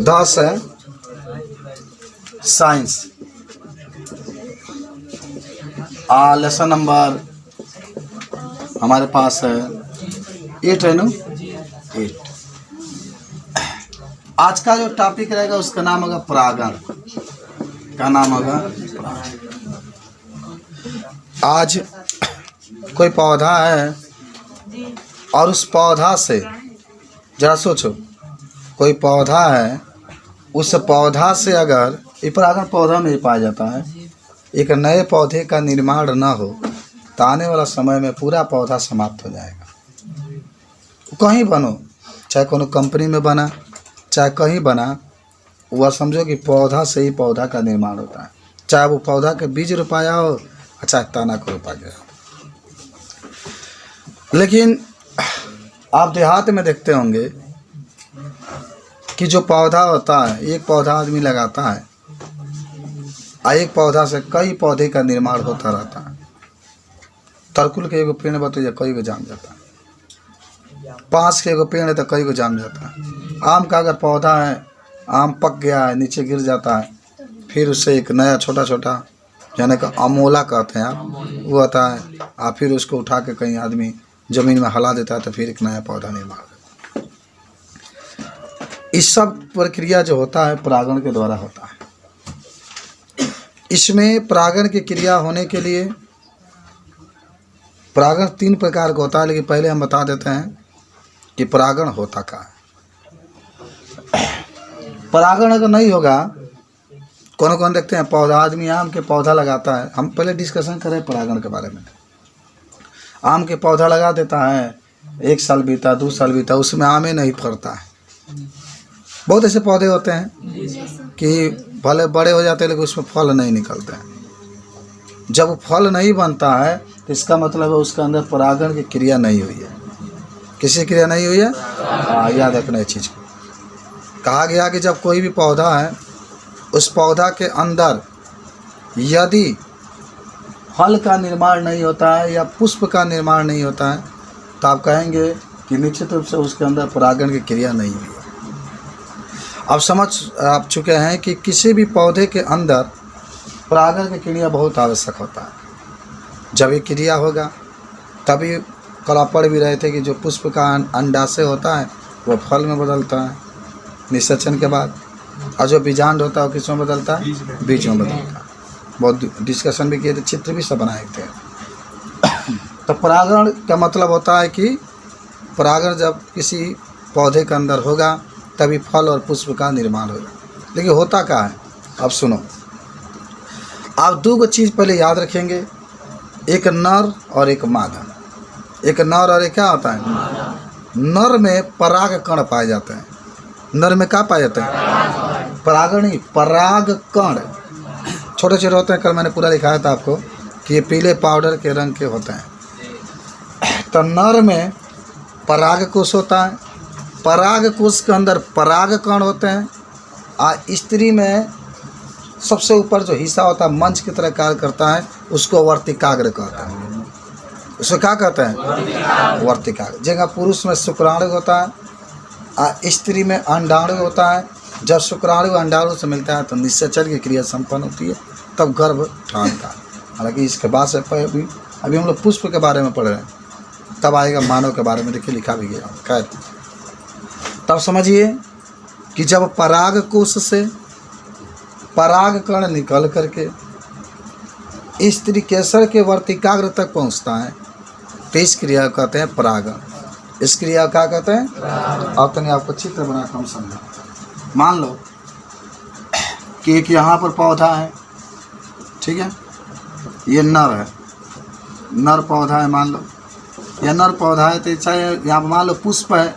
10 है science. Lesson number हमारे पास है 8 है ना, 8। आज का जो टॉपिक रहेगा उसका नाम होगा परागण। क्या नाम होगा? आज कोई पौधा है और उस पौधा से, जरा सोचो, कोई पौधा है, उस पौधा से अगर ये परागण पौधा में ही पाया जाता है, एक नए पौधे का निर्माण न हो तो आने वाला समय में पूरा पौधा समाप्त हो जाएगा। कहीं बनो, चाहे कोनो कंपनी में बना, चाहे कहीं बना, वह समझो कि पौधा से ही पौधा का निर्माण होता है। चाहे वो पौधा के बीज रोपाया हो, चाहे तना को रोपा गया हो। लेकिन आप देहात में देखते होंगे कि जो पौधा होता है, एक पौधा आदमी लगाता है और एक पौधा से कई पौधे का निर्माण होता रहता है। तरकुल के एगो पेड़ बताइए कई को जाम जाता है, बांस के एगो पेड़ है तो कई को जाम जाता है। आम का अगर पौधा है, आम पक गया है, नीचे गिर जाता है, फिर उससे एक नया छोटा छोटा, यानी कि अमोला कहते हैं आप, वो आता है, और फिर उसको उठा के कहीं आदमी ज़मीन में हिला देता है तो फिर एक नया पौधा निर्माण होता है। इस सब प्रक्रिया जो होता है परागण के द्वारा होता है। इसमें परागण की क्रिया होने के लिए परागण 3 प्रकार का होता है, लेकिन पहले हम बता देते हैं कि परागण होता क्या है। परागण अगर नहीं होगा, कौन कौन देखते हैं पौधा, आदमी आम के पौधा लगाता है। हम पहले डिस्कशन करें परागण के बारे में। आम के पौधा लगा देता है, 1 साल बीता, 2 साल बीता, उसमें आमे नहीं फरता है। बहुत ऐसे पौधे होते हैं कि भले बड़े हो जाते हैं लेकिन उसमें फल नहीं निकलते हैं। जब फल नहीं बनता है तो इसका मतलब है उसके अंदर परागण की क्रिया नहीं हुई है। किसी क्रिया नहीं हुई है, याद रखना इस चीज़ को। कहा गया कि जब कोई भी पौधा है, उस पौधा के अंदर यदि फल का निर्माण नहीं होता है या पुष्प का निर्माण नहीं होता है तो आप कहेंगे कि निश्चित रूप से उसके अंदर परागण की क्रिया नहीं हुई है। अब समझ आप चुके हैं कि किसी भी पौधे के अंदर परागण की क्रिया बहुत आवश्यक होता है। जब ये क्रिया होगा तभी, कल आप पढ़ भी रहे थे कि जो पुष्प का अंडाशय होता है वो फल में बदलता है निषेचन के बाद, और जो बीजांड होता है वो किस में बदलता है? बीज में बदलता है। बहुत डिस्कशन भी किए थे, चित्र भी सब बनाए थे। तो परागण का मतलब होता है कि परागण जब किसी पौधे के अंदर होगा तभी फल और पुष्प का निर्माण होगा। लेकिन होता क्या है, अब सुनो। आप 2 चीज़ पहले याद रखेंगे, एक नर और एक मादा। एक नर और एक क्या होता है? नर में पराग कण पाए जाते हैं। नर में क्या पाए जाते हैं? परागण नहीं, पराग कण छोटे छोटे होते हैं। कल मैंने पूरा दिखाया था आपको कि ये पीले पाउडर के रंग के होते हैं। तो नर में पराग कोश होता है, पराग कोश के अंदर पराग कण होते हैं, और स्त्री में सबसे ऊपर जो हिस्सा होता है मंच की तरह कार्य करता है, उसको वर्तिकाग्र कहते हैं। उसको क्या कहते हैं? वर्तिकाग्र। जगह पुरुष में शुक्राणु होता है और स्त्री में अंडाणु होता है। जब शुक्राणु अंडाणु से मिलता है तो निषेचन की क्रिया संपन्न होती है, तब गर्भ ठानता है। हालांकि इसके बाद से अभी हम लोग पुष्प के बारे में पढ़ रहे हैं, तब आएगा मानव के बारे में, देखिए लिखा भी गया। खैर, तब समझिए कि जब पराग कोश से पराग कण निकल करके स्त्री केसर के वर्तिकाग्र तक पहुंचता है तो इस क्रिया को कहते हैं परागण। इस क्रिया को क्या कहते हैं? अब तक आपको चित्र बना कर हम समझा। मान लो कि एक यहाँ पर पौधा है, ठीक है, ये नर है, नर पौधा है। मान लो यह नर पौधा है, तो चाहे यहाँ पर मान लो पुष्प है,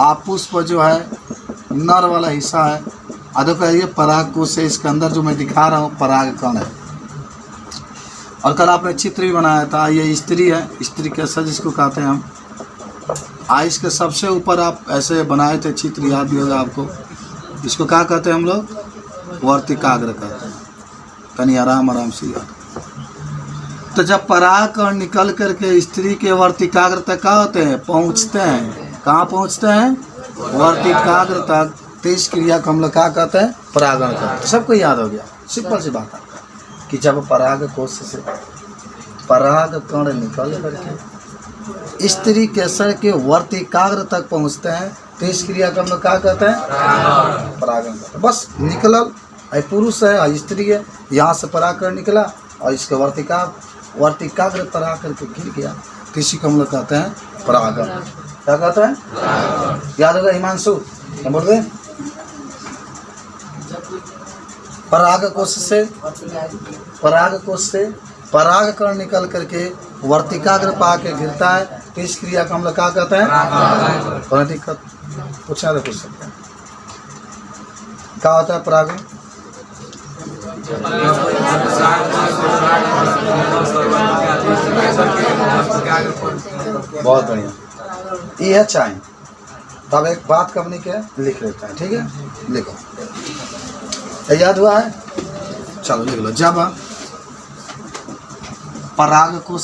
आप पुष्प जो है नर वाला हिस्सा है, देखो ये पराग कोश से इसके अंदर जो मैं दिखा रहा हूँ पराग कण है। और कल आपने चित्र भी बनाया था, ये स्त्री है, स्त्री केसर जिसको कहते हैं हम। आइस के सबसे ऊपर आप ऐसे बनाए थे चित्र, याद भी होगा आपको। इसको क्या कहते हैं हम लोग? वर्तिकाग्र कहते हैं। तनी आराम आराम से याद। तो जब पराग कण निकल करके स्त्री के वर्तिकाग्र तक क्या होते हैं? पहुँचते हैं। कहाँ पहुँचते हैं? वर्तिकाग्र तक 23 क्रिया कमल का कहते हैं? परागण कहते हैं। सबको याद हो गया, सिंपल सी बात है कि जब पराग कोश से पराग कण निकल करके स्त्री केसर के वर्तिकाग्र तक पहुंचते हैं तो इस क्रिया कमल का कहते हैं? परागण कहते हैं। बस निकलल, पुरुष है और स्त्री है, यहाँ से परागण निकला और इसके वर्तिकाग्र पर आकर के गिर गया तो इसी कमल कहते हैं परागण। क्या कहते हैं? याद होगा हिमांशु? क्या बोल रहे? पराग कोश से पराग कण निकल करके वर्तिकाग्र पा के गिरता है तो इस क्रिया को हम लोग क्या कहते हैं? कोई दिक्कत पूछना तो पूछ सकते हैं। क्या होता है परागण? बहुत बढ़िया, ये चाहिए। तब एक बात कंपनी के लिख लेते हैं, ठीक है? लिखो, याद हुआ है? चलो लिख लो। जब पराग कोश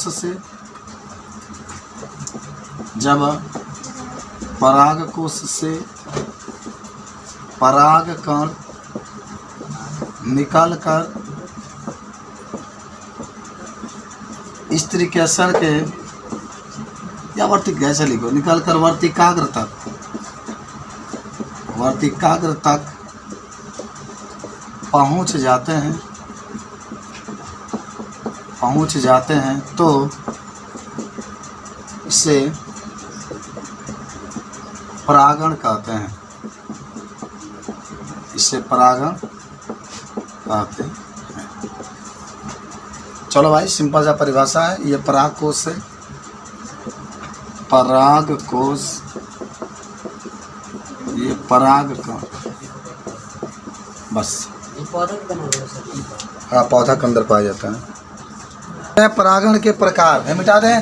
से पराग कण निकाल कर स्त्री केसर के या वर्तिक कैसे लिखो, निकाल कर वर्तिकाग्र तक पहुंच जाते हैं तो इसे परागण कहते हैं। चलो भाई, सिंपल सा परिभाषा है ये। पराग कोश ये पराग का बस हाँ पौधा के अंदर पाया जाता है। परागण के प्रकार है, मिटा दें।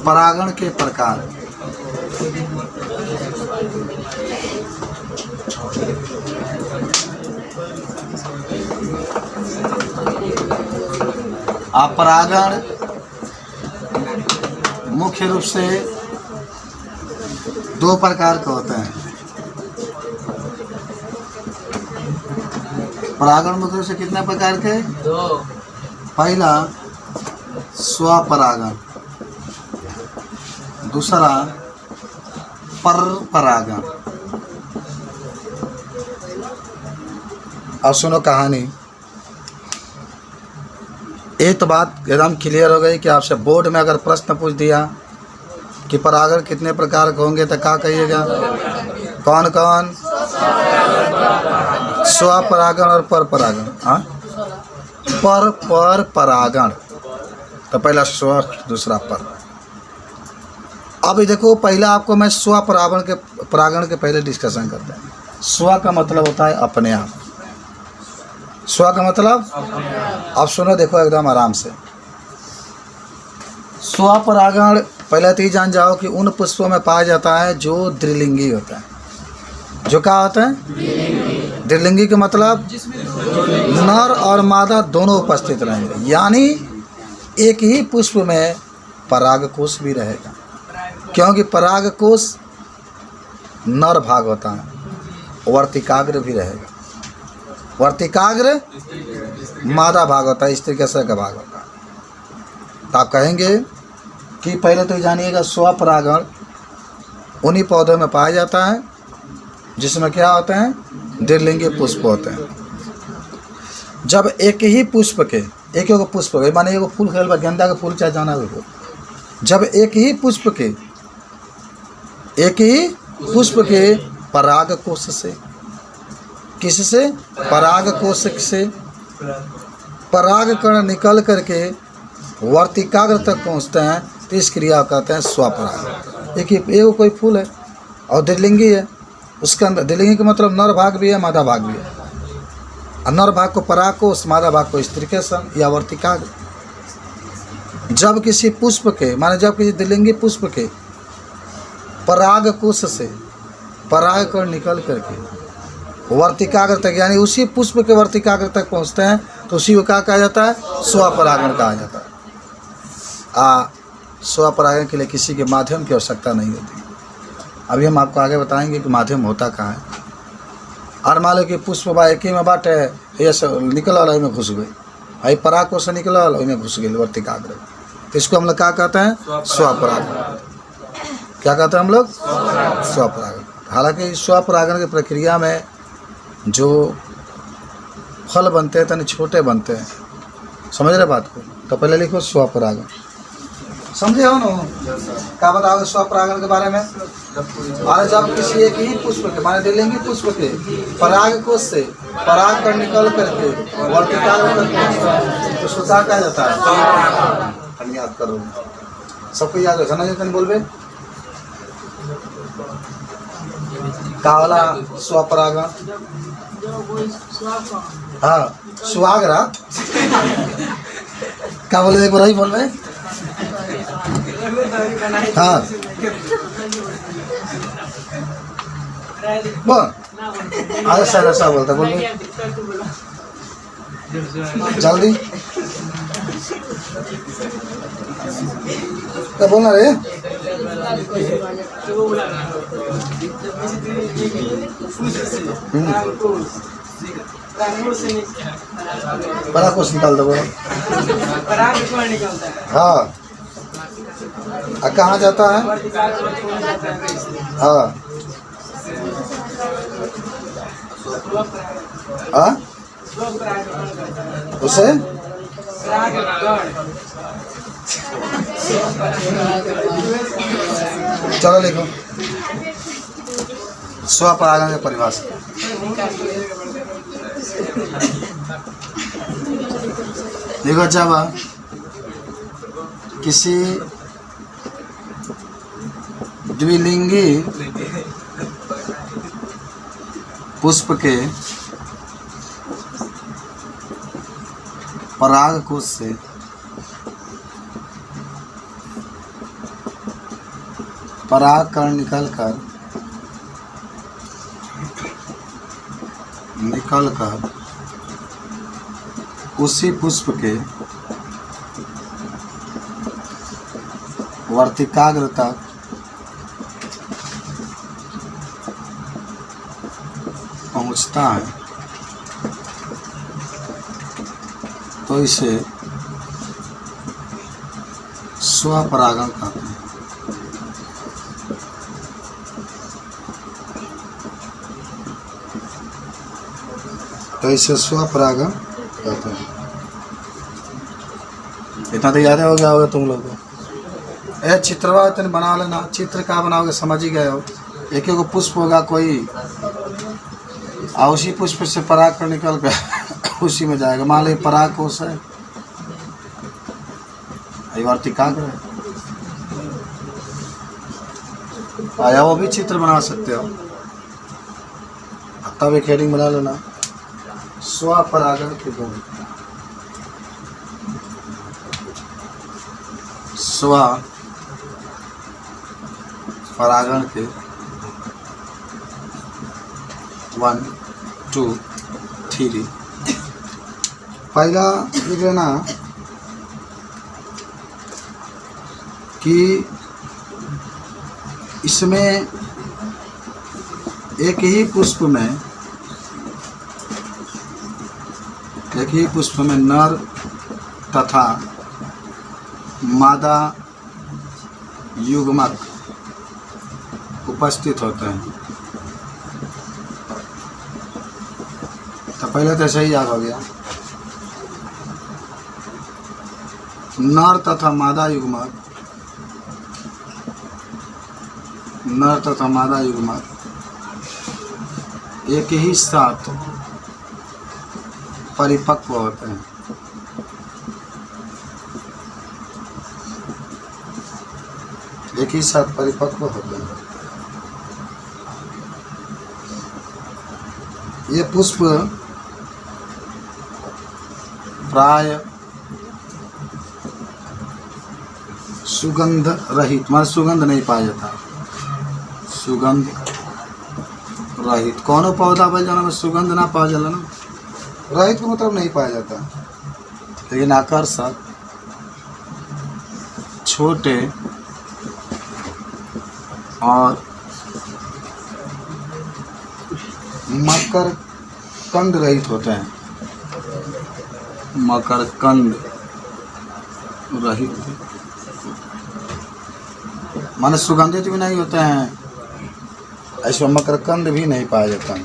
परागण के प्रकार परागण मुख्य रूप से 2 प्रकार के होते हैं। परागण मुख्य रूप से कितने प्रकार के? 2। पहला स्वपरागण, दूसरा परपरागण। अब सुनो कहानी। एक तो बात एकदम क्लियर हो गई कि आपसे बोर्ड में अगर प्रश्न पूछ दिया कि परागण कितने प्रकार के होंगे तो क्या कहिएगा? कौन कौन? स्वपरागण और परपरागण। हाँ, परपरागण तो पहला स्व, दूसरा पर। अब देखो, पहला आपको मैं परागण के पहले डिस्कशन करते हैं। स्व का मतलब होता है अपने आप। स्व का मतलब अब सुनो, देखो एकदम आराम से। स्वपरागण पहले तो ये जान जाओ कि उन पुष्पों में पाया जाता है जो द्विलिंगी होता है। जो क्या होता है? द्विलिंगी का मतलब नर और मादा दोनों उपस्थित रहेंगे, यानी एक ही पुष्प में परागकोश भी रहेगा, क्योंकि परागकोश नर भाग होता है, वर्तिकाग्र भी रहेगा। वर्तिकाग्र मादा भाग होता है, स्त्री केसर का भाग होता है। तो आप कहेंगे कि पहले तो जानिएगा स्वपरागण उन्हीं पौधों में पाया जाता है जिसमें क्या होते हैं? द्विलिंगी पुष्प होते हैं। जब एक ही पुष्प के माने एगो फूल खेल बा, गेंदा का फूल चाहे जाना हो, जब एक ही पुष्प के परागकोश से, किससे? परागकोश से परागकण निकल करके वर्तिकाग्र तक पहुंचते हैं तो इस क्रिया को कहते हैं स्वपरागण। एक कोई फूल है और द्विलिंगी है, उसके अंदर द्विलिंगी का मतलब नर भाग भी है, मादा भाग भी है। और नर भाग को परागकोश, मादा भाग को स्त्री केसर या वर्तिकाग्र। जब किसी पुष्प के जब किसी द्विलिंगी पुष्प के परागकोश से परागकण निकल करके वर्तिकाग्र तक, यानी उसी पुष्प के वर्तिकाग्र तक पहुंचते हैं तो उसी को क्या कहा जाता है? स्वपरागण कहा जाता है। स्वपरागण के लिए किसी के माध्यम की आवश्यकता नहीं होती। अभी हम आपको आगे बताएंगे कि माध्यम होता कहाँ है। और मान लो कि पुष्प बा एक ही में बाटे, ये निकल में घुस गई, आई पराग कोश से निकल में घुस गई वर्तिकाग्र। तो इसको हम लोग क्या कहते हैं? स्वपरागण। क्या कहते हैं हम लोग? स्वपरागण। हालांकि स्वपरागण की प्रक्रिया में जो फल बनते हैं तनि छोटे बनते हैं, समझ रहे बात को? तो पहले लिखो स्वपरागण। समझे हो ना? क्या बताओगे स्वपरागण के बारे में? अरे जब किसी एक ही पुष्प के माने दिलेंगे पुष्प के पराग कोश से पराग कर निकल करके वर्तिकाग्र करके उसको क्या कहा जाता है? याद करो, सबको याद रखना है। तनि बोलबे का वाला स्वपरागण? हाँ, सुहागरा। क्या बोले? एक बार ही बोल रहे। हाँ बोल, आगे सर ऐसा बोलता, बोल जल्दी क्या बोलना रे? बड़ा कुछ निकाल दो। हाँ, कहाँ जाता है? हाँ हाँ, उसे चलो लिखो स्वपरागण की परिभाषा। देखो, जब किसी द्विलिंगी पुष्प के पराग कोश से पराग कण निकलकर उसी पुष्प के वर्तिकाग्र तक पहुंचता है तो इसे स्वपरागण कहते हैं। तो इसे स्वपरागण कहते हैं। इतना तो याद हो गया होगा तुम लोगों को। ए चित्रवा तुम बना लेना। चित्र क्या बनाओगे समझ ही गए हो। एक एक पुष्प होगा कोई, और उसी पुष्प से पराग कर निकल कर उसी में जाएगा। मान लो पराग कोश है, वर्तिकाग्र है, आया वो भी चित्र बना सकते हो। तब एक हेडिंग बना लेना, स्वपरागण के गुण। स्वपरागण के 1 2 3। पहला लिख लेना कि इसमें एक ही पुष्प में नर तथा मादा युग्मक उपस्थित होते हैं। तो पहले तो सही याद हो गया, नर तथा मादा युग्मक एक ही साथ परिपक्व होते हैं। एक ही साथ परिपक्व होते हैं। ये पुष्प प्राय सुगंध रहित, मतलब सुगंध नहीं पाया जाता। सुगंध रहित कौनो पौधा बल जाना में सुगंध ना पाया जाला ना, रहित को मतलब नहीं पाया जाता। लेकिन आकर्षक छोटे और मकरकंद रहित होते हैं। मकरकंद रहित माने सुगंधित भी नहीं होते हैं, ऐसे मकरकंद भी नहीं पाया जाता है।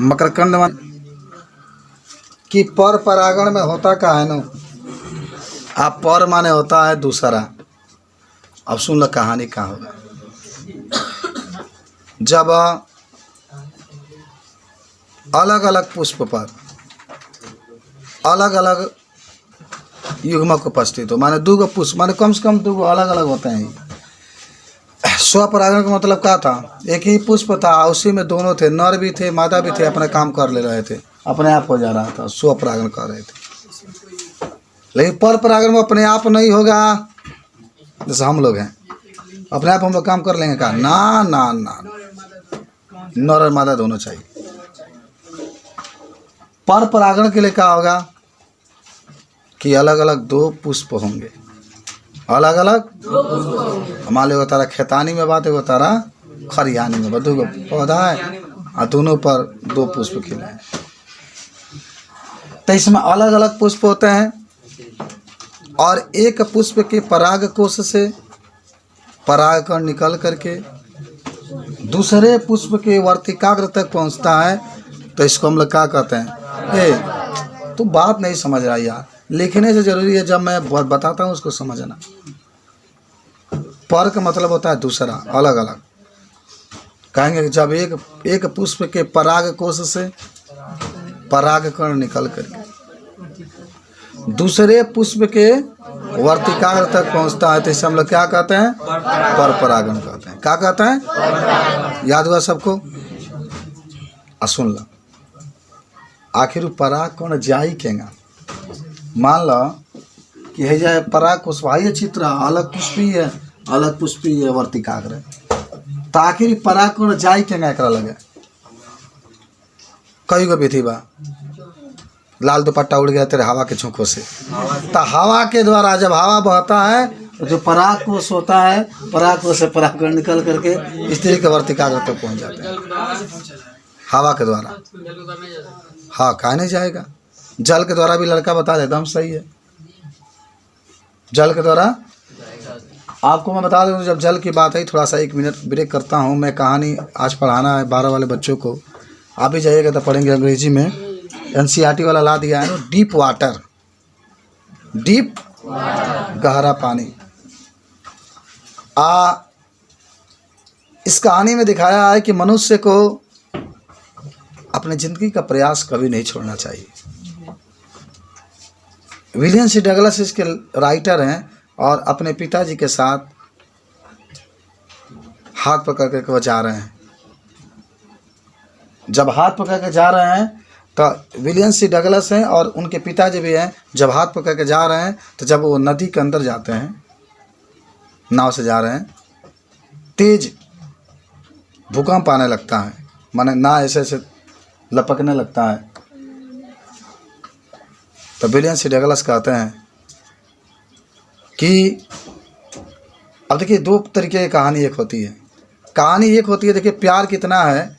मकरकंद मान कि पर परागण में होता का है ना, आप पर माने होता है दूसरा। अब सुन लो कहानी क्या होगा। जब अलग अलग पुष्प पर अलग अलग युग्मक उपस्थित हो, माने दो पुष्प माने कम से कम दो अलग अलग होते हैं। स्वपरागण का मतलब क्या था, एक ही पुष्प था, उसी में दोनों थे, नर भी थे मादा भी थे, अपना काम कर ले रहे थे, अपने आप हो जा रहा था, स्वपरागण कर रहे थे। लेकिन पर परागण में अपने आप नहीं होगा, जैसे हम लोग हैं अपने आप हम लोग काम कर लेंगे, कहा ना ना ना, नर और मादा दोनों चाहिए। पर परागण के लिए क्या होगा कि अलग अलग दो पुष्प होंगे, अलग अलग। मान लो तारा खेतानी में बात है, तारा खरियानी में, दो पौधा है और दोनों पर दो पुष्प खिले हैं, तो इसमें अलग अलग पुष्प होते हैं। और एक पुष्प के पराग कोश से परागकण निकल करके दूसरे पुष्प के वर्तिकाग्र तक पहुंचता है, तो इसको हम लोग क्या कहते हैं। तो बात नहीं समझ रहा यार, लिखने से जरूरी है, जब मैं बताता हूँ उसको समझना। पर का मतलब होता है दूसरा, अलग अलग। कहेंगे कि जब एक पुष्प के पराग कोश से परागकण निकल करके दूसरे पुष्प के वर्तिकाग्र तक पहुंचता है, तो इसे हम लोग क्या कहते हैं, पर परागण कहते हैं। क्या कहते हैं, याद हुआ सबको। सुन लो, आखिर पराग कौन जाई केगा। मान लो कि है जाए पराग कोश भाई चित्र अलग पुष्पी है, अलग पुष्पी है वर्तिकाग्र, तो आखिर पराग कौन जाई केगा एकरा लगे। कई गो विधि बा, लाल दुपट्टा उड़ गया तेरे हवा के झोंकों से, तो हवा के द्वारा जब हवा बहता है तो जो पराग कोश होता है, पराग कोश से परागकण निकल करके स्त्री के वर्तिकाग्र तक पहुंच जाते हैं हवा के द्वारा। हाँ, कहा नहीं जाएगा। जल के द्वारा भी लड़का बता देता हूँ, सही है। जल के द्वारा आपको मैं बता दूँ, जब जल की बात है, थोड़ा सा 1 मिनट ब्रेक करता हूँ। मैं कहानी आज पढ़ाना है 12 वाले बच्चों को, आप भी जाइएगा तो पढ़ेंगे। अंग्रेजी में NCERT वाला ला दिया है ना, डीप वाटर, डीप गहरा पानी। इस कहानी में दिखाया है कि मनुष्य को अपने जिंदगी का प्रयास कभी नहीं छोड़ना चाहिए। विलियम सी डगलस इसके राइटर हैं, और अपने पिताजी के साथ हाथ पकड़ कर वो जा रहे हैं। जब हाथ पकड़ के जा रहे हैं तो विलियम सी डगलस हैं और उनके पिताजी भी हैं। जब हाथ पकड़ के जा रहे हैं, तो जब वो नदी के अंदर जाते हैं, नाव से जा रहे हैं, तेज भूकंप आने लगता है, माने ना ऐसे ऐसे लपकने लगता है। तो विलियम सी डगलस कहते हैं कि अब देखिए, दो तरीके की कहानी एक होती है। कहानी एक होती है, देखिए प्यार कितना है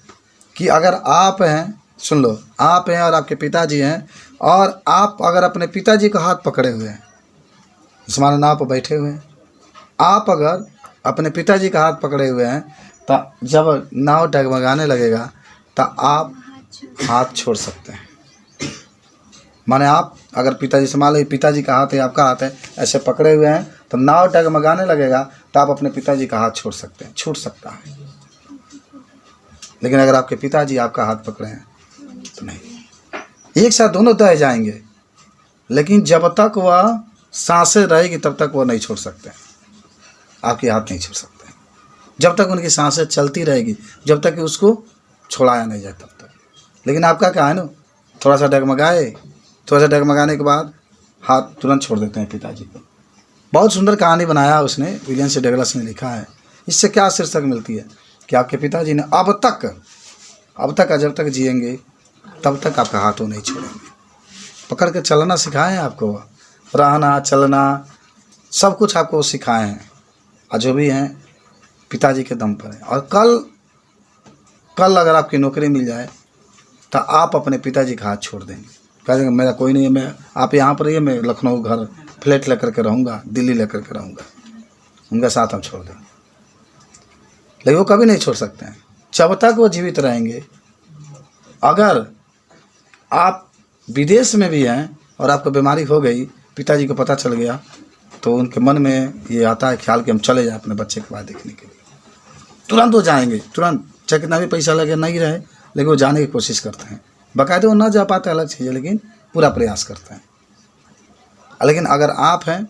कि अगर आप हैं, सुन लो, आप हैं और आपके पिताजी हैं, और आप अगर अपने पिताजी का हाथ पकड़े हुए हैं, हमारे नाव पर बैठे हुए हैं, आप अगर अपने पिताजी का हाथ पकड़े हुए हैं, तो जब नाव डगमगाने लगेगा तो आप हाथ छोड़ सकते हैं। माने आप अगर पिताजी से, मान लो पिताजी का हाथ है, आपका हाथ है, ऐसे पकड़े हुए हैं, तो नाव डगमगाने लगेगा तो आप अपने पिताजी का हाथ छोड़ सकते हैं, छूट सकता है। लेकिन अगर आपके पिताजी आपका हाथ पकड़े हैं तो नहीं। एक साथ दोनों दह जाएंगे, लेकिन जब तक वह सांसें रहेगी तब तक वह नहीं छोड़ सकते, आपके हाथ नहीं छोड़ सकते। जब तक उनकी सांसें चलती रहेगी, जब तक कि उसको छोड़ाया नहीं जाए तब तक। लेकिन आपका क्या है ना, थोड़ा सा डगमगाए, थोड़ा सा डगमगाने के बाद हाथ तुरंत छोड़ देते हैं पिताजी को। बहुत सुंदर कहानी बनाया उसने, विलियम सी डगलस ने लिखा है। इससे क्या शीर्षक मिलती है कि आपके पिताजी ने अब तक जब तक जिएंगे तब तक आपका हाथ वो नहीं छोड़ेंगे। पकड़ के चलना सिखाएं आपको, रहना चलना सब कुछ आपको सिखाए हैं, और जो भी हैं पिताजी के दम पर है। और कल अगर आपकी नौकरी मिल जाए तो आप अपने पिताजी का हाथ छोड़ देंगे, कहेंगे मेरा कोई नहीं है, मैं आप यहाँ पर रहिए, मैं लखनऊ घर फ्लैट लेकर के रहूँगा, दिल्ली लेकर के रहूँगा, उनका साथ हम छोड़ देंगे। लेकिन वो कभी नहीं छोड़ सकते हैं जब तक वो जीवित रहेंगे। अगर आप विदेश में भी हैं और आपको बीमारी हो गई, पिताजी को पता चल गया, तो उनके मन में ये आता है ख्याल कि हम चले जाएं अपने बच्चे के बाद देखने के लिए। तुरंत वो जाएंगे, तुरंत, चाहे कितना भी पैसा लगे नहीं रहे, लेकिन वो जाने की कोशिश करते हैं। बाकायदे वो ना जा पाते अलग चीज़ है, लेकिन पूरा प्रयास करते हैं। लेकिन अगर आप हैं,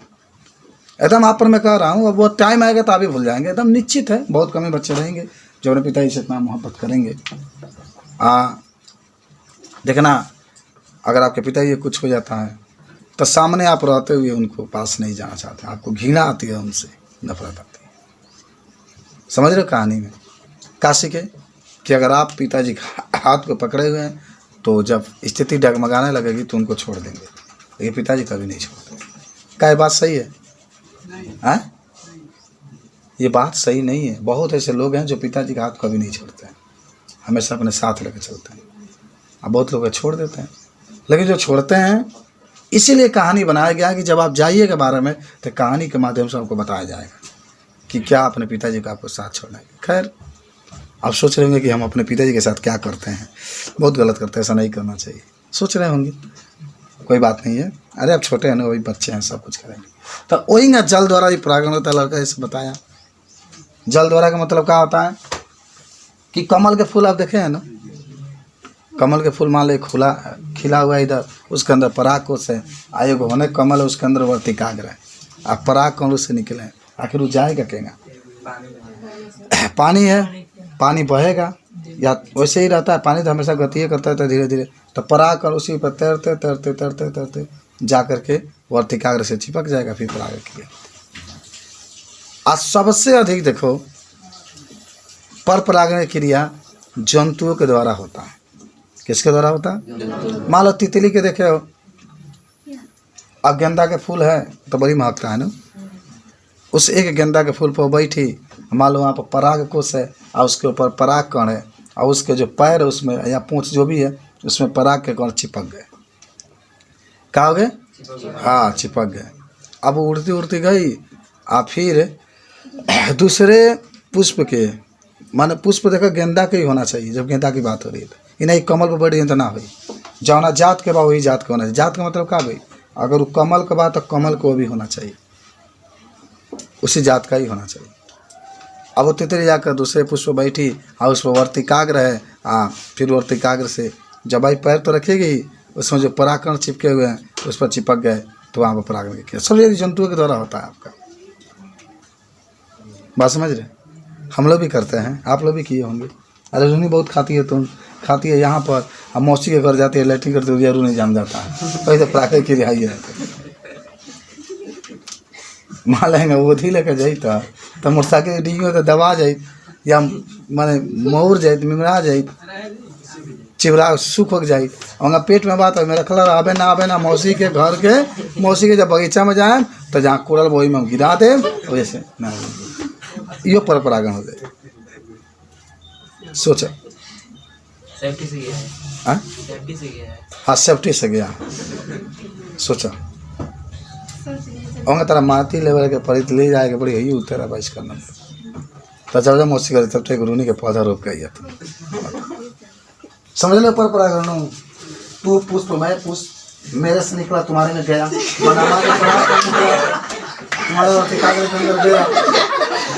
एकदम आप पर मैं कह रहा हूँ, अब वो टाइम आएगा तो आप भी भूल जाएंगे, एकदम निश्चित है। बहुत कम ही बच्चे रहेंगे जो अपने पिताजी से इतना मोहब्बत करेंगे। देखना, अगर आपके पिताजी को कुछ हो जाता है तो सामने आप रहते हुए उनको पास नहीं जाना चाहते, आपको घृणा आती है, उनसे नफरत आती है। समझ रहे हो कहानी में काशी के कि अगर आप पिताजी के हाथ को पकड़े हुए हैं तो जब स्थिति डगमगाने लगेगी तो उनको छोड़ देंगे, लेकिन पिताजी कभी नहीं छोड़ते। क्या ये बात सही है? हैं? ये बात सही नहीं है। बहुत ऐसे लोग हैं जो पिताजी का हाथ कभी नहीं छोड़ते हैं, हमेशा अपने साथ लेकर चलते हैं। अब बहुत लोग छोड़ देते हैं, लेकिन जो छोड़ते हैं, इसीलिए कहानी बनाया गया कि जब आप जाइएगा बारे में तो कहानी के माध्यम से आपको बताया जाएगा कि क्या अपने पिताजी का आपको साथ छोड़ना है। खैर, आप सोच रहे होंगे कि हम अपने पिताजी के साथ क्या करते हैं, बहुत गलत करते हैं, ऐसा नहीं करना चाहिए। सोच रहे होंगे, कोई बात नहीं है, अरे आप छोटे हैं ना, वही बच्चे हैं, सब कुछ करेंगे। तो वही ना जल द्वारा ही परागण होता है, लड़का इसे बताया। जल द्वारा का मतलब क्या होता है कि कमल के फूल आप देखे हैं ना, कमल के फूल मान लो खुला खिला हुआ इधर, उसके अंदर पराग कोश है, आयोग होने कमल है, उसके अंदर वर्तिकाग्र है। आप पराग कमल से निकले, आखिर वो जाएगा कहेगा, पानी है, पानी बहेगा या वैसे ही रहता है, पानी तो हमेशा गति करता है, तो धीरे धीरे तो पराग कर उसी पर तैरते तैरते तैरते तैरते जा करके वर्तिकाग्र से चिपक जाएगा, फिर पराग क्रिया। आज सबसे अधिक देखो पर परागण क्रिया जंतुओं के द्वारा होता है। किसके द्वारा होता है? मान लो तितली के देखे हो, अब गेंदा के फूल है तो बड़ी महकता है ना, उस एक गेंदा के फूल पर बैठी, मान लो वहाँ पर पराग कोश है और उसके ऊपर पराग कण है, और उसके जो पैर है उसमें या पूंछ जो भी है उसमें पराग के कण चिपक गए। क्या हो गए? हाँ, चिपक गए। अब उड़ती उड़ती गई, और फिर दूसरे पुष्प के, माने पुष्प देखो गेंदा के ही होना चाहिए जब गेंदा की बात हो रही है, ये नहीं कमल पर बैठी तो ना हुई, जौना जात के बाद वही जात के होना चाहिए। जात का मतलब क्या भाई? अगर वो कमल के बाद तो कमल को भी होना चाहिए, उसी जात का ही होना चाहिए। अब वो तितली जाकर दूसरे पुष्प बैठी और उस पर वर्तिकाग्र है, फिर वर्तिकाग्र से जब आई पैर तो रखेगी, उसमें जो परागकण चिपके हुए हैं उस पर चिपक गए, तो वहाँ पर परागण किया। सब ये जंतुओं के द्वारा होता है। आपका बात समझ रहे? हम लोग भी करते हैं, आप लोग भी किए होंगे। अरे रूनी बहुत खाती है, तुम खाती है यहाँ पर, हम मौसी के घर जाती है, लैट्रिन करते हुए रूनी जाम जाता है, वही तो पराग की रिहाई है। मान लेंगे वो धी लेकर जाई तो मोटरसाइकिल डिग्गी में तो दबा जाई, या माने मोर जाए, मिमरा जाए, चिवरा सूख हो जाए, वहाँ पेट में बात है मेरा कलर आवे ना मौसी के घर के, मौसी के जब बगीचा में जाए तो जहाँ कुड़ल वही में गिरा दे, वैसे ना यो पर परागण हो जाए। सोचा सेफ्टी से गया है। हाँ, सेफ्टी से गया है। हाँ, सेफ्टी से गया। सोचा होंगे तेरा माटी लेवल के परित ले जाएगा, बड़ी है तेरा बाइश करना, तो जब जब मौसी करे तब तक रूनी के पौधा रोप गई। समझ लो पर परागण, तू पुष्प मैं पुष्प, मेरे से निकला तुम्हारे में गया, तुम्हारे वर्तिकाग्र के अंदर गया,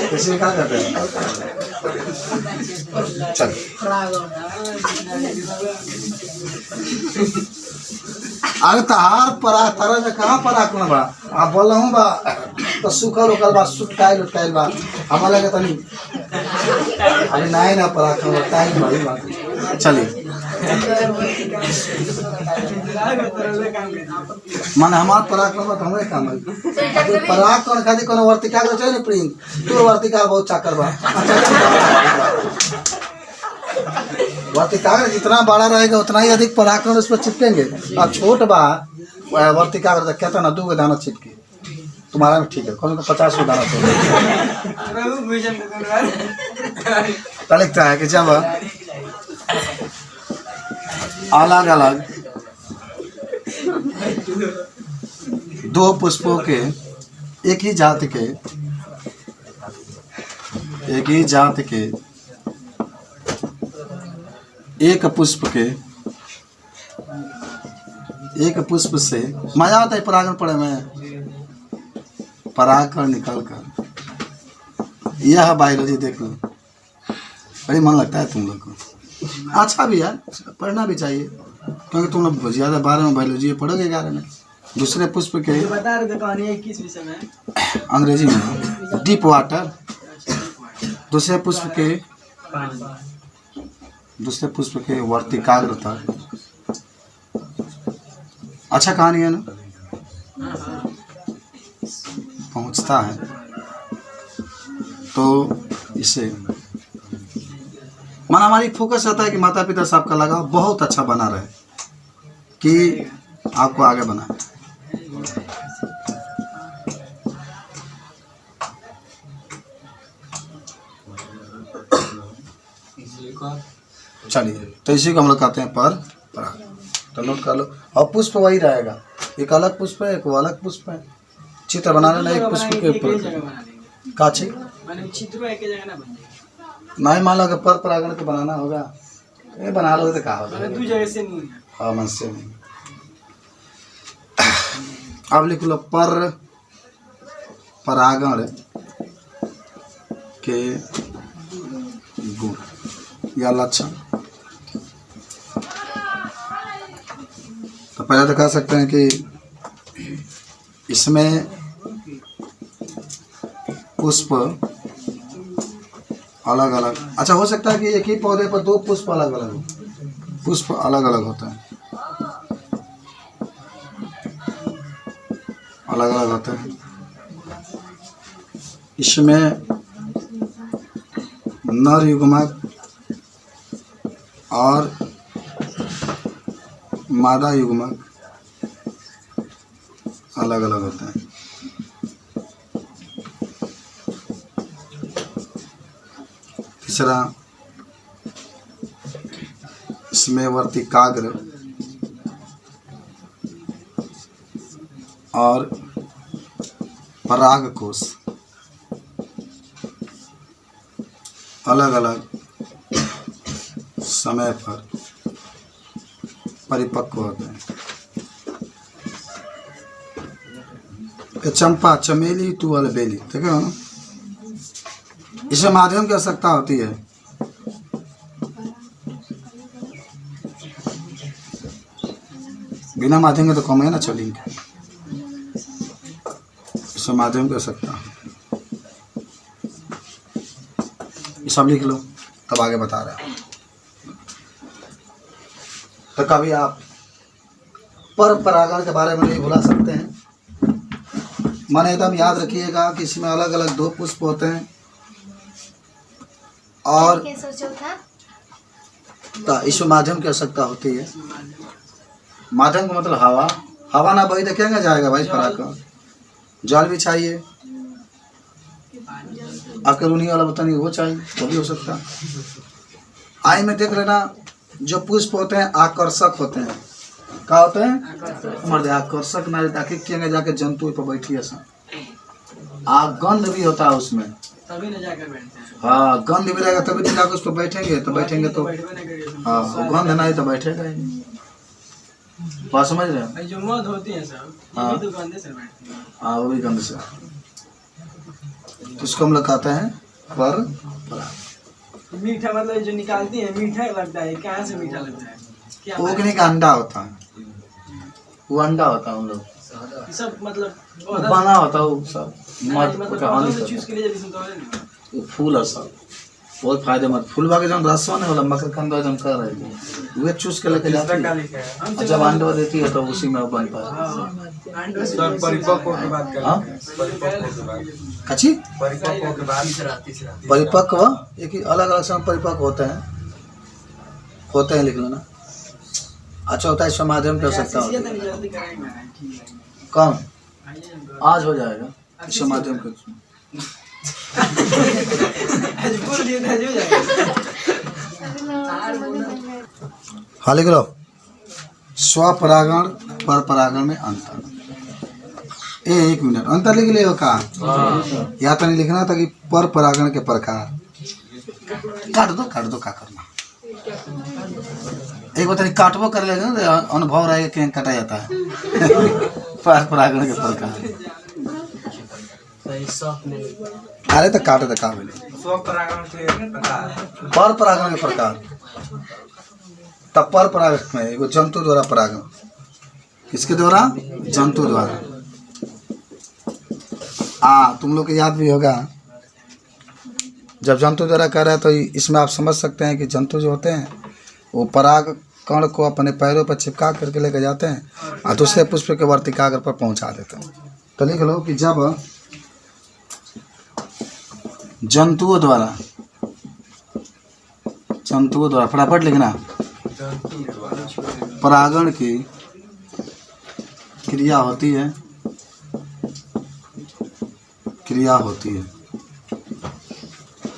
इसे क्या कहते हैं? चल अरे तहार परा तरह में कहाँ परागण बा? आप बोल रहा हूँ बा तो सूखल उखल बा, सुटकाइल उटकाइल बा, हमारा लगे तनी अरे नहीं ना परागण होता ही बड़ी बात। चलिए माने हमार परागण बा हमारे काम है, परागण खातिर कोनो वर्तिकाग्र चाहिए ना प्रिंट, तो वर्तिकाग्र बहुत चाकर बा। वर्तिकाग्र जितना बड़ा रहेगा उतना ही अधिक परागकण उस पर चिपकेंगे। अब छोट बा वर्तिकाग्र कहता ना 2 दाना चिपके, तुम्हारा में ठीक है, कौन को 50 दाना चाहिए। तो लिखता है कि जब अलग अलग 2 पुष्पों के एक ही जाति के एक पुष्प से मजा आता है परागण पड़े में, परागकण निकल कर, यह बायोलॉजी देख लो, बड़ी मन लगता है तुम लोग को। अच्छा भी है, पढ़ना भी चाहिए, क्योंकि तुम लोग ज़्यादा 12 में बायोलॉजी पढ़ोगे 11 में। दूसरे पुष्प के बता रहे थे कहानी किस विषय में? अंग्रेजी में डीप वाटर। दूसरे पुष्प के वर्तिकाग्रता। अच्छा कहानी है ना, पहुंचता है तो इसे मन हमारी फोकस रहता है कि माता पिता साहब का लगाव बहुत अच्छा बना रहे, कि आपको आगे बनाए। चलिए, तो इसी को हम लोग कहते हैं पराग। तो नोट कर लो। और पुष्प वही रहेगा, एक अलग पुष्प है, एक वो अलग पुष्प है। चित्र बना लेना एक पुष्प के ऊपर काची नहीं मान लो कि पर परागण के बनाना होगा, ये बना लो तो कहा होगा। हाँ, मन से नहीं। अब लिख लो पर परागण के गुण या लक्षण। तो पहले तो कह सकते हैं कि इसमें पुष्प अलग अलग, अच्छा हो सकता है कि एक ही पौधे पर 2 पुष्प अलग अलग हो, पुष्प अलग अलग होते हैं, अलग अलग होते हैं। इसमें नर युग्मक और मादा युग्मक अलग अलग होते हैं। तीसरा, इसमें वर्तिकाग्र और परागकोश अलग अलग समय पर परिपक्व होते हैं। चंपा, चमेली, तू अलबेली, ठीक है ना। इसमें माध्यम की आवश्यकता होती है। बिना माध्यम के तो कम है ना चलेंगे, इसमें माध्यम की आवश्यकता है। ये सब लिख लो, तब आगे बता रहे हैं। तो कभी आप पर परागण के बारे में नहीं भुला सकते हैं। माने एकदम याद रखिएगा कि इसमें अलग अलग 2 पुष्प होते हैं और तो इसमें माध्यम की आवश्यकता होती है। माध्यम का मतलब हवा, हवा ना बही देखेंगे जाएगा भाई परागण। जल भी चाहिए, अकरूनी वाला बतानी वो चाहिए, वो भी हो सकता है। आई में देख लेना, जो पुष्प होते हैं आकर्षक होते हैं। क्या होते हैं? मर्द आकर्षक ना किएंगे जाके जंतु पर बैठी है सब। गंध भी होता है उसमें, तभी न जाकर बैठते हैं। हाँ, गंध भी रहेगा तभी तो जाकर उस पर बैठेंगे, तो बैठेंगे तो हाँ, गंध नहीं तो बैठेगा ही नहीं। बात समझ रहे हैं? जो मध होती है सब, हाँ, तो गंधे से बैठती है। हाँ, वो भी गंध से। तो इसको हम लोग कहते हैं पर मीठा, मतलब जो निकालती है मीठा लगता है। कहाँ से मीठा लगता है? क्या ओगनी का अंडा होता है, वो अंडा होता है। हम लोग सब मतलब बना होता है वो सब मतलब चूज के लिए वो फूल है सब बहुत फायदेमंद। फूल बाकी जो रसवन है वाला मकरकंद हम कर रहे थे, वे चूस के लेके जाते हैं। जब अंडा देती है तो उसी में बनता है। परिपक्व की बात करें, कच्ची परिपक्व के बाद परिपक्व एक ही अलग अलग समय परिपक्व होते हैं। होते हैं लिख लो ना। अच्छा होता है इसका माध्यम हो सकता ये है। तो नहीं जल्दी कराएंगे ना, ठीक है। कम आइए ना। आज हो जाएगा इसके माध्यम के। आज बोल दिए था जो जाएगा। हाँ लिख लो। स्वपरागण पर परागण में अंतर। एक मिनट अंतर लिख ले का या तो नहीं लिखना था कि पर परागण के प्रकार। काट दो क्या करना। एक बार तरी काटबो कर लेगा ना अनुभव रहेगा कि काटा जाता है। पर परागण के प्रकार। सही शॉप में अरे तो काटे तो का बोले स्वपरागण के प्रकार। पर परागण के प्रकार। तब पर परागण में एगो जंतु द्वारा परागण। किसके द्वारा? जंतु द्वारा। तुम लोग को याद भी होगा जब जंतु द्वारा कर रहा है तो इसमें आप समझ सकते हैं कि जंतु जो होते हैं वो पराग कण को अपने पैरों पर चिपका करके लेकर जाते हैं और दूसरे पुष्प के वर्तिकाग्र पर पहुंचा देते हैं। तो लिख लो कि जब जंतुओं द्वारा फटाफट लिखना परागण की क्रिया होती है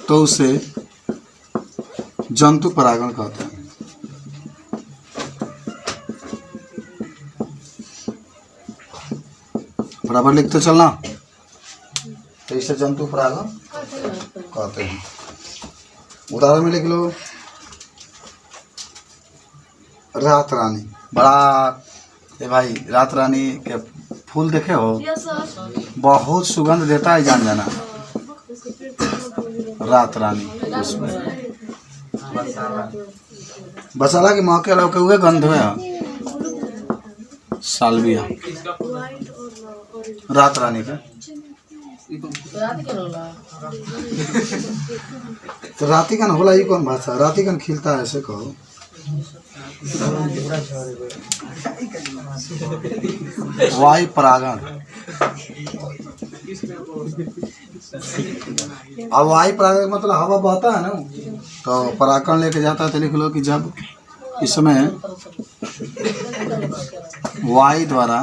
तो उसे जंतु परागण कहते हैं। बराबर लिखते चलना। तो इसे जंतु परागण कहते हैं। उदाहरण में लिख लो रात रानी। बड़ा ए भाई रात रानी के फूल देखे हो? बहुत सुगंध देता है जान जाना। रात रानी उसमें बसाला के मौके लौके हुए गंध में सालविया रात रानी के। तो रातिकन होला ये कौन भाषा? रातिकन खिलता है ऐसे कहो। वायु परागण। अब वायु परागण मतलब हवा बहता है ना तो परागण लेके जाता है। तो लिख लो कि जब इसमें वायु द्वारा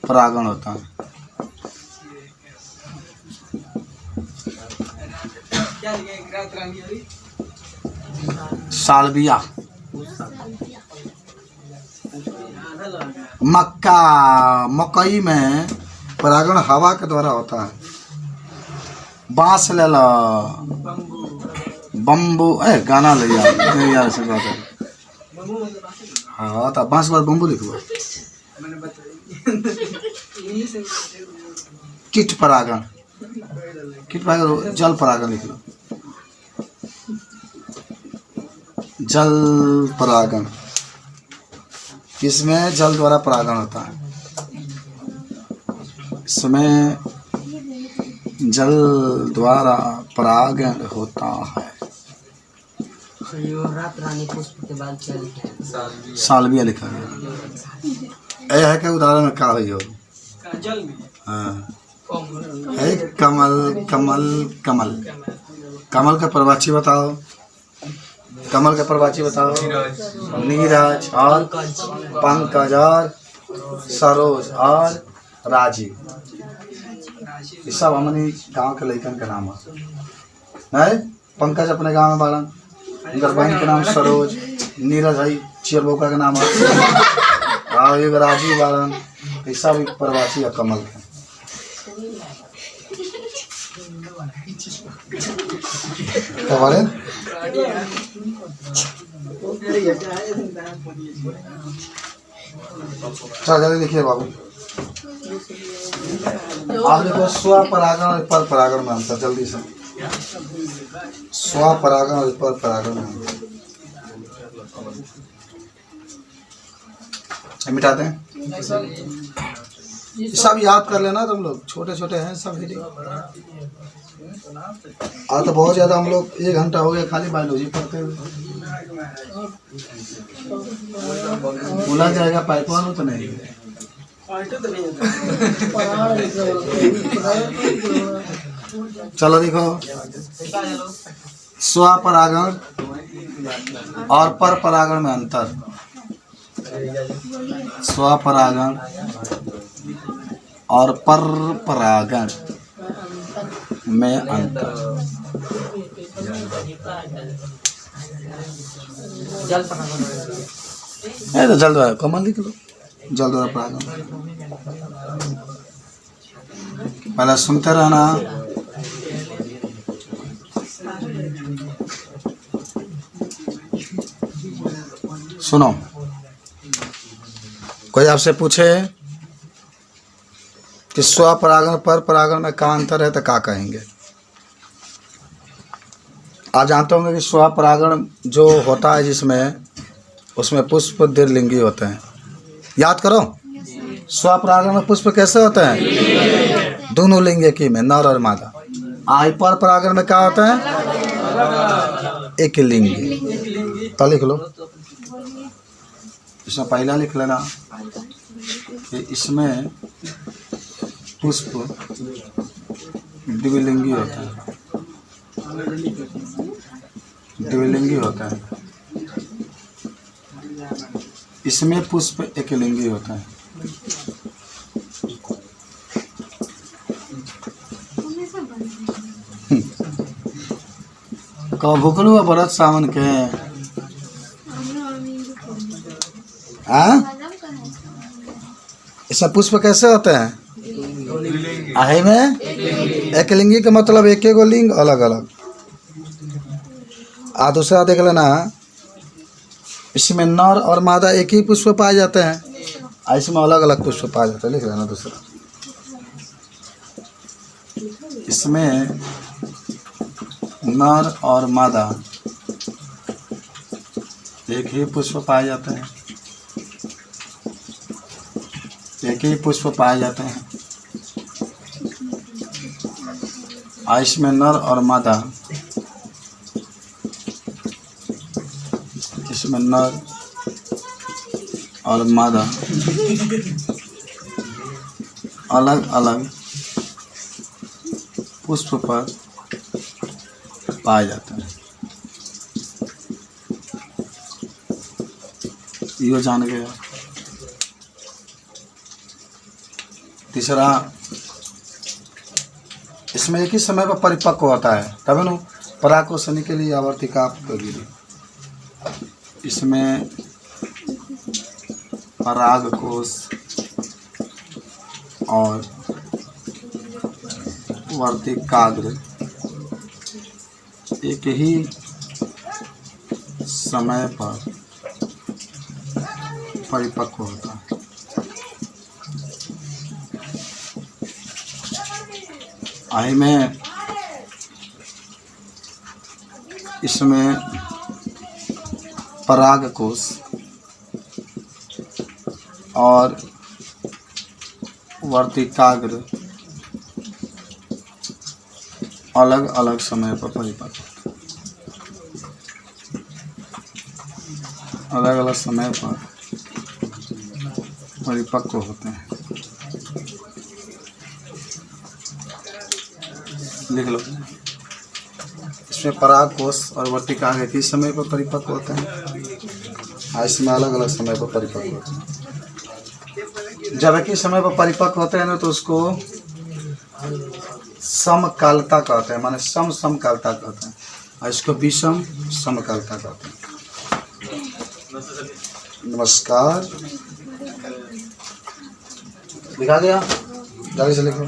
परागण होता है। क्या लिखेंगे? रात रानी अभी सालविया। मकई में परागण हवा के द्वारा होता है। बांस ले लो बम्बू गाना ले यार से बात है। हाँ तो बांस के बाद बम्बू लिखो। कीट परागण जल परागण लिख लो। जल परागण इसमें जल द्वारा परागण होता है। इसमें जल द्वारा परागण होता है। रात रानी पुष्प के बाद क्या लिखे हैं? सालविया लिखा गया। यह है कि उदाहरण में क्या हुई हो? जल में हाँ है कमल कमल कमल। कमल का प्रवाची बताओ। कमल का प्रवाची बताओ। नीरज और पंकज और सरोज और राजीव। ये सब हमारे गांव के लड़कन का नाम है। पंकज अपने गांव में बालन। उनका बहन का नाम सरोज। नीरज है चियरबोका का नाम है। और एक राजीव बालन। ये सब प्रवाची है कमल के। क्या बोले? चल जल्दी लिखिए बाबू। आप देखो स्वपरागण और पर परागण में अंतर। जल्दी से स्वपरागण और पर परागण में अंतर मिटाते हैं। सब याद कर लेना तुम लोग। छोटे छोटे हैं सब हिडी। आज तो बहुत ज़्यादा हम लोग 1 घंटा हो गया खाली बायोलॉजी पढ़ते हुए। भूला जाएगा पाइपवान हो तो नहीं। चलो देखो स्वपरागण और पर परागण में अंतर। स्वपरागण और पर परागण में अंतर। जल परागण तो जल द्वारा कमल लिख लो, जल द्वारा परागण। पहले सुनते रहना। सुनो, कोई आपसे पूछे कि स्वपरागण पर परागण में क्या अंतर है तो क्या कहेंगे? आप जानते होंगे कि स्वपरागण जो होता है जिसमें उसमें पुष्प द्विलिंगी होते हैं। याद करो, स्वपरागण में पुष्प कैसे होते हैं? दोनों लिंग एक ही में, नर और मादा। आई पर परागण में क्या होता है? एक लिंगी। तो लिख लो, इसमें पहला लिख लेना कि इसमें पुष्प द्विलिंगी होता है। द्विलिंगी होता है। इसमें पुष्प एकलिंगी होता है। कब भूखलू है भरत सावन के? इसमें पुष्प कैसे होते हैं? आहे में एकलिंगी का मतलब एक एक लिंग अलग अलग। दूसरा देख लेना, इसमें नर और मादा एक ही पुष्प पाए जाते हैं, इसमें अलग अलग पुष्प पाए जाते हैं। लिख लेना दूसरा, इसमें नर और मादा एक ही पुष्प पाए जाते हैं, एक ही पुष्प पाए जाते हैं। इसमें नर और मादा, इसमें नर और मादा अलग अलग पुष्प पर पाए जाते हैं। ये जान गया। तीसरा, इसमें एक ही समय पर परिपक्व होता है, तब न पराकोषणी के लिए आवर्तिका गिरी। इसमें परागकोश और वर्तिकाग्र एक ही समय पर परिपक्व होता है। आई में इसमें परागकोश और वर्तिकाग्र अलग अलग समय पर परिपक्व, अलग अलग समय पर परिपक्व होते हैं। लिख लो, इसमें परागकोश और वर्तिकाग्र किस समय पर परिपक्व होते हैं, इसमें अलग अलग समय पर परिपक्व होते हैं। जब एक ही समय पर परिपक्व होते हैं ना तो उसको समकालता कहते हैं, माने समकालता कहते हैं, और इसको विषम समकालता कहते हैं। नमस्कार, लिखा गया, जल्दी से लिखो।